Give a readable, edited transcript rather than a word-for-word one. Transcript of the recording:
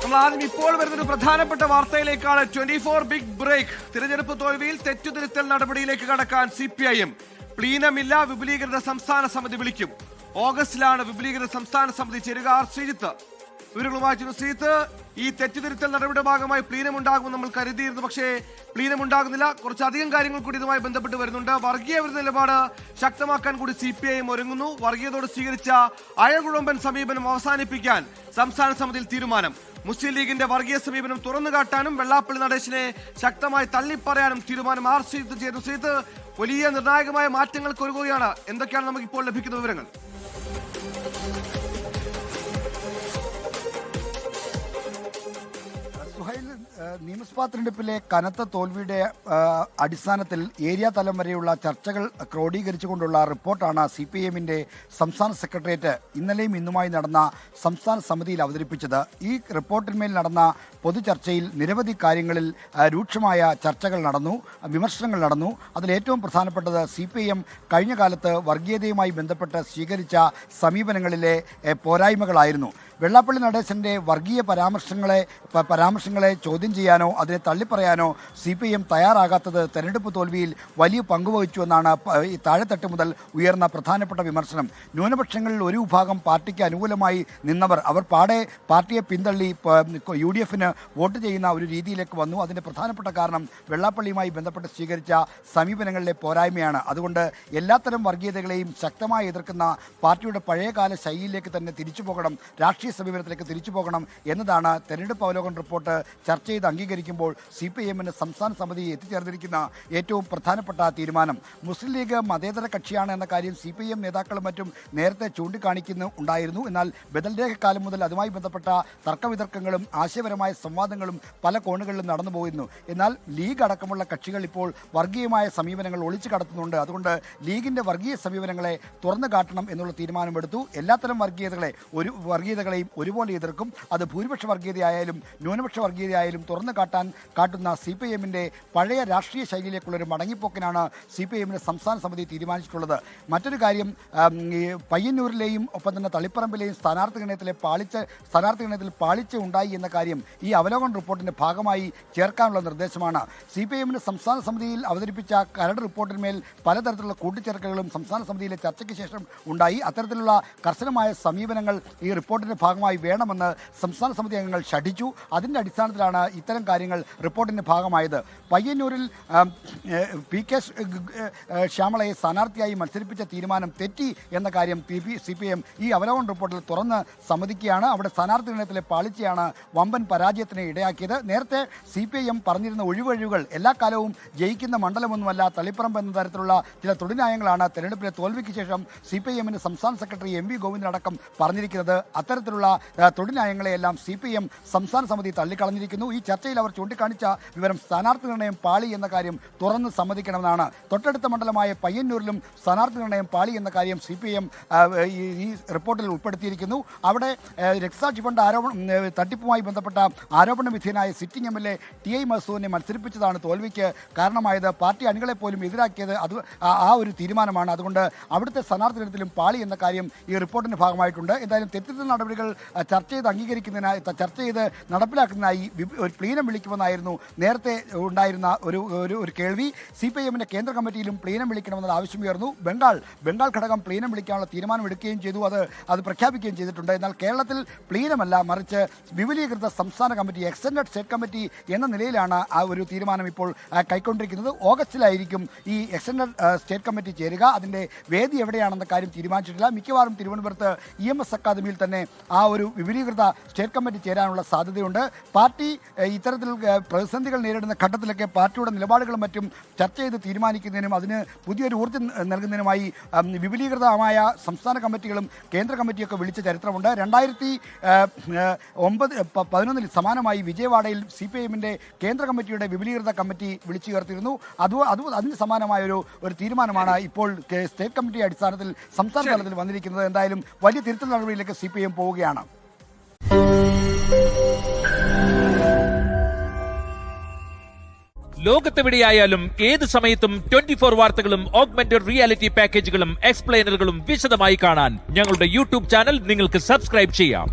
നമ്മൾ ആദ്യം ഇപ്പോൾ വരുന്നൊരു പ്രധാനപ്പെട്ട വാർത്തയിലേക്കാണ്. 24 ബിഗ് ബ്രേക്ക്. തിരഞ്ഞെടുപ്പ് തോൽവിയിൽ തെറ്റുതിരുത്തൽ നടപടിയിലേക്ക് കടക്കാൻ CPIM. പ്ലീനമില്ല, വിപുലീകൃത സംസ്ഥാന സമിതി വിളിക്കും. ഓഗസ്റ്റിലാണ് വിപുലീകൃത സംസ്ഥാന സമിതി ചേരുക. ശ്രീജിത്ത് വിവരങ്ങളുമായി. ശ്രീജിത്ത്, ഈ തെറ്റുതിരുത്തൽ നടപടിയുടെ ഭാഗമായി പ്ലീനം ഉണ്ടാകുമെന്ന് നമ്മൾ കരുതിയിരുന്നു, പക്ഷേ പ്ലീനം ഉണ്ടാകുന്നില്ല. കുറച്ചധികം കാര്യങ്ങൾ കൂടി ഇതുമായി ബന്ധപ്പെട്ട് വരുന്നുണ്ട്. വർഗീയ വിരുദ്ധ നിലപാട് ശക്തമാക്കാൻ കൂടി CPIM ഒരുങ്ങുന്നു. വർഗീയതയോട് സ്വീകരിച്ച അയൽകുഴമ്പൻ സമീപനം അവസാനിപ്പിക്കാൻ സംസ്ഥാന സമിതിയിൽ തീരുമാനം. മുസ്ലിം ലീഗിന്റെ വർഗീയ സമീപനം തുറന്നുകാട്ടാനും വെള്ളാപ്പള്ളി നടേശനെ ശക്തമായി തള്ളിപ്പറയാനും തീരുമാനം. ശ്രീജിത്ത് ചേരുന്നു. ശ്രീജിത്ത്, വലിയ നിർണായകമായ മാറ്റങ്ങൾക്ക് ഒരുങ്ങുകയാണ്. എന്തൊക്കെയാണ് നമുക്ക് ഇപ്പോൾ ലഭിക്കുന്ന വിവരങ്ങൾ? നിയമസഭാ തെരഞ്ഞെടുപ്പിലെ കനത്ത തോൽവിയുടെ അടിസ്ഥാനത്തിൽ ഏരിയ തലം വരെയുള്ള ചർച്ചകൾ ക്രോഡീകരിച്ചുകൊണ്ടുള്ള റിപ്പോർട്ടാണ് CPIMന്റെ സംസ്ഥാന സെക്രട്ടേറിയറ്റ് ഇന്നലെയും ഇന്നുമായി നടന്ന സംസ്ഥാന സമിതിയിൽ അവതരിപ്പിച്ചത്. ഈ റിപ്പോർട്ടിന്മേൽ നടന്ന പൊതുചർച്ചയിൽ നിരവധി കാര്യങ്ങളിൽ രൂക്ഷമായ ചർച്ചകൾ നടന്നു, വിമർശനങ്ങൾ നടന്നു. അതിലേറ്റവും പ്രധാനപ്പെട്ടത് CPIM കഴിഞ്ഞ കാലത്ത് വർഗീയതയുമായി ബന്ധപ്പെട്ട് സ്വീകരിച്ച സമീപനങ്ങളിലെ പോരായ്മകളായിരുന്നു. വെള്ളാപ്പള്ളി നടേശന്റെ വർഗീയ പരാമർശങ്ങളെ ചോദ്യം ചെയ്യാനോ അതിനെ തള്ളിപ്പറയാനോ CPIM തയ്യാറാകാത്തത് തെരഞ്ഞെടുപ്പ് തോൽവിയിൽ വലിയ പങ്കുവഹിച്ചുവെന്നാണ് ഈ താഴെത്തട്ട് മുതൽ ഉയർന്ന പ്രധാനപ്പെട്ട വിമർശനം. ന്യൂനപക്ഷങ്ങളിൽ ഒരു വിഭാഗം പാർട്ടിക്ക് അനുകൂലമായി നിന്നവർ അവർ പാടെ പാർട്ടിയെ പിന്തള്ളി UDFന് വോട്ട് ചെയ്യുന്ന ഒരു രീതിയിലേക്ക് വന്നു. അതിൻ്റെ പ്രധാനപ്പെട്ട കാരണം വെള്ളാപ്പള്ളിയുമായി ബന്ധപ്പെട്ട് സ്വീകരിച്ച സമീപനങ്ങളിലെ പോരായ്മയാണ്. അതുകൊണ്ട് എല്ലാത്തരം വർഗീയതകളെയും ശക്തമായി എതിർക്കുന്ന പാർട്ടിയുടെ പഴയകാല ശൈലിയിലേക്ക് തന്നെ തിരിച്ചു പോകണം, രാഷ്ട്രീയ സമീപനത്തിലേക്ക് തിരിച്ചു പോകണം എന്നതാണ് തെരഞ്ഞെടുപ്പ് അവലോകന റിപ്പോർട്ട് ചർച്ച ചെയ്ത് അംഗീകരിക്കുമ്പോൾ CPIMന് സംസ്ഥാന സമിതി എത്തിച്ചേർന്നിരിക്കുന്ന ഏറ്റവും പ്രധാനപ്പെട്ട തീരുമാനം. മുസ്ലിം ലീഗ് മതേതര കക്ഷിയാണ് എന്ന കാര്യം CPIM നേതാക്കളും മറ്റും നേരത്തെ ചൂണ്ടിക്കാണിക്കുന്നുണ്ടായിരുന്നു. എന്നാൽ ബദൽരേഖ കാലം മുതൽ അതുമായി ബന്ധപ്പെട്ട തർക്കവിതർക്കങ്ങളും ആശയപരമായ സംവാദങ്ങളും പല കോണുകളിലും നടന്നു പോയിരുന്നു. എന്നാൽ ലീഗ് അടക്കമുള്ള കക്ഷികൾ ഇപ്പോൾ വർഗീയമായ സമീപനങ്ങൾ ഒളിച്ചു കടത്തുന്നുണ്ട്. അതുകൊണ്ട് ലീഗിന്റെ വർഗീയ സമീപനങ്ങളെ തുറന്നു കാട്ടണം എന്നുള്ള തീരുമാനമെടുത്തു. എല്ലാത്തരം വർഗീയതകളെയും ഒരുപോലെ എതിർക്കും. അത് ഭൂരിപക്ഷ വർഗീയതയായാലും ന്യൂനപക്ഷ വർഗീയതയായാലും തുറന്നു കാട്ടുന്ന CPIMന്റെ പഴയ രാഷ്ട്രീയ ശൈലിയിലേക്കുള്ളൊരു മടങ്ങിപ്പോക്കിനാണ് CPIMന്റെ സംസ്ഥാന സമിതി തീരുമാനിച്ചിട്ടുള്ളത്. മറ്റൊരു കാര്യം, പയ്യന്നൂരിലെയും ഒപ്പം തന്നെ തളിപ്പറമ്പിലെയും സ്ഥാനാർത്ഥി ഗണത്തിൽ പാളിച്ച ഉണ്ടായി എന്ന കാര്യം ഈ അവലോകന റിപ്പോർട്ടിന്റെ ഭാഗമായി ചേർക്കാനുള്ള നിർദ്ദേശമാണ്. CPIMന്റെ സംസ്ഥാന സമിതിയിൽ അവതരിപ്പിച്ച കരട് റിപ്പോർട്ടിന്മേൽ പലതരത്തിലുള്ള കൂട്ടിച്ചേർക്കലുകളും സംസ്ഥാന സമിതിയിലെ ചർച്ചയ്ക്ക് ശേഷം ഉണ്ടായി. അത്തരത്തിലുള്ള കർശനമായ സമീപനങ്ങൾ ഈ റിപ്പോർട്ടിന്റെ ഭാഗമായി വേണമെന്ന് സംസ്ഥാന സമിതി അംഗങ്ങൾ ശഠിച്ചു. അതിൻ്റെ അടിസ്ഥാനത്തിലാണ് ഇത്തരം കാര്യങ്ങൾ റിപ്പോർട്ടിൻ്റെ ഭാഗമായത്. പയ്യന്നൂരിൽ PK ശ്യാമളയെ സ്ഥാനാർത്ഥിയായി മത്സരിപ്പിച്ച തീരുമാനം തെറ്റി എന്ന കാര്യം CPIM ഈ അവലോകന റിപ്പോർട്ടിൽ തുറന്ന് സമ്മതിക്കുകയാണ്. അവിടെ സ്ഥാനാർത്ഥി നിർണയത്തിലെ പാളിച്ചയാണ് വമ്പൻ പരാജയത്തിന് ഇടയാക്കിയത്. നേരത്തെ CPIM പറഞ്ഞിരുന്ന ഒഴിവഴിവുകൾ എല്ലാ കാലവും ജയിക്കുന്ന മണ്ഡലമൊന്നുമല്ല തളിപ്പറമ്പ് എന്ന തരത്തിലുള്ള ചില തൊഴിൽന്യായങ്ങളാണ് തെരഞ്ഞെടുപ്പിലെ തോൽവിക്ക് ശേഷം CPIMന്റെ സംസ്ഥാന സെക്രട്ടറി MV ഗോവിന്ദനടക്കം പറഞ്ഞിരിക്കുന്നത്. അത്തരത്തിലുള്ള തൊഴിൽന്യായങ്ങളെയെല്ലാം CPIM സംസ്ഥാന സമിതി തള്ളിക്കളഞ്ഞിരിക്കുന്നു. ഈ ചർച്ചയിൽ അവർ ചൂണ്ടിക്കാണിച്ച വിവരം സ്ഥാനാർത്ഥി നിർണയം പാളി എന്ന കാര്യം തുറന്ന് സമ്മതിക്കണമെന്നാണ്. തൊട്ടടുത്ത മണ്ഡലമായ പയ്യന്നൂരിലും സ്ഥാനാർത്ഥി നിർണയം പാളി എന്ന കാര്യം CPIM ഈ റിപ്പോർട്ടിൽ ഉൾപ്പെടുത്തിയിരിക്കുന്നു. അവിടെ രക്തസാക്ഷി ഫണ്ട് തട്ടിപ്പുമായി ബന്ധപ്പെട്ട ആരോപണ വിധേയനായ സിറ്റിംഗ് MLA TI മസൂദിനെ മത്സരിപ്പിച്ചതാണ് തോൽവിക്ക് കാരണമായത്. പാർട്ടി അണികളെ പോലും എതിരാക്കിയത് ആ ഒരു തീരുമാനമാണ്. അതുകൊണ്ട് അവിടുത്തെ സ്ഥാനാർത്ഥി നിർണയത്തിലും പാളി എന്ന കാര്യം ഈ റിപ്പോർട്ടിന്റെ ഭാഗമായിട്ടുണ്ട്. എന്തായാലും തെറ്റിദ്ധ നടപടികൾ ചർച്ച ചെയ്ത് നടപ്പിലാക്കുന്നതിനായി ഒരു പ്ലീനം വിളിക്കുമെന്നായിരുന്നു നേരത്തെ ഉണ്ടായിരുന്ന ഒരു കേൾവി. CPIMന്റെ കേന്ദ്ര കമ്മിറ്റിയിലും പ്ലീനം വിളിക്കണമെന്ന ആവശ്യം ഉയർന്നു. ബംഗാൾ ഘടകം പ്ലീനം വിളിക്കാനുള്ള തീരുമാനമെടുക്കുകയും ചെയ്തു, അത് പ്രഖ്യാപിക്കുകയും ചെയ്തിട്ടുണ്ട്. എന്നാൽ കേരളത്തിൽ പ്ലീനമല്ല, മറിച്ച് വിപുലീകൃത സംസ്ഥാന കമ്മിറ്റി, എക്സ്റ്റൻഡഡ് സ്റ്റേറ്റ് കമ്മിറ്റി എന്ന നിലയിലാണ് ആ ഒരു തീരുമാനം ഇപ്പോൾ കൈക്കൊണ്ടിരിക്കുന്നത്. ഓഗസ്റ്റിലായിരിക്കും ഈ എക്സ്റ്റൻഡഡ് സ്റ്റേറ്റ് കമ്മിറ്റി ചേരുക. അതിൻ്റെ വേദി എവിടെയാണെന്ന കാര്യം തീരുമാനിച്ചിട്ടില്ല. മിക്കവാറും തിരുവനന്തപുരത്ത് EMS അക്കാദമിയിൽ തന്നെ ആ ഒരു വിപുലീകൃത സ്റ്റേറ്റ് കമ്മിറ്റി ചേരാനുള്ള സാധ്യതയുണ്ട്. പാർട്ടി ഇത്തരത്തിൽ പ്രതിസന്ധികൾ നേരിടുന്ന ഘട്ടത്തിലൊക്കെ പാർട്ടിയുടെ നിലപാടുകളും മറ്റും ചർച്ച ചെയ്ത് തീരുമാനിക്കുന്നതിനും അതിന് പുതിയൊരു ഊർജ്ജം നൽകുന്നതിനുമായി വിപുലീകൃതമായ സംസ്ഥാന കമ്മിറ്റികളും കേന്ദ്ര കമ്മിറ്റിയൊക്കെ വിളിച്ച ചരിത്രമുണ്ട്. 2011 സമാനമായി വിജയവാഡയിൽ CPIMന്റെ കേന്ദ്ര കമ്മിറ്റിയുടെ വിപുലീകൃത കമ്മിറ്റി വിളിച്ചു ചേർത്തിരുന്നു. അതിന് സമാനമായ ഒരു തീരുമാനമാണ് ഇപ്പോൾ സ്റ്റേറ്റ് കമ്മിറ്റി അടിസ്ഥാനത്തിൽ സംസ്ഥാന തലത്തിൽ വന്നിരിക്കുന്നത്. എന്തായാലും വലിയ തിരുത്തൽ നടപടിയിലേക്ക് CPIM പോവുകയാണ്. ലോകത്തെവിടെയായാലും ഏത് സമയത്തും 24 വാർത്തകളും ഓഗ്മെന്റഡ് റിയാലിറ്റി പാക്കേജുകളും എക്സ്പ്ലെയിനറുകളും വിശദമായി കാണാൻ ഞങ്ങളുടെ യൂട്യൂബ് ചാനൽ നിങ്ങൾക്ക് സബ്സ്ക്രൈബ് ചെയ്യാം.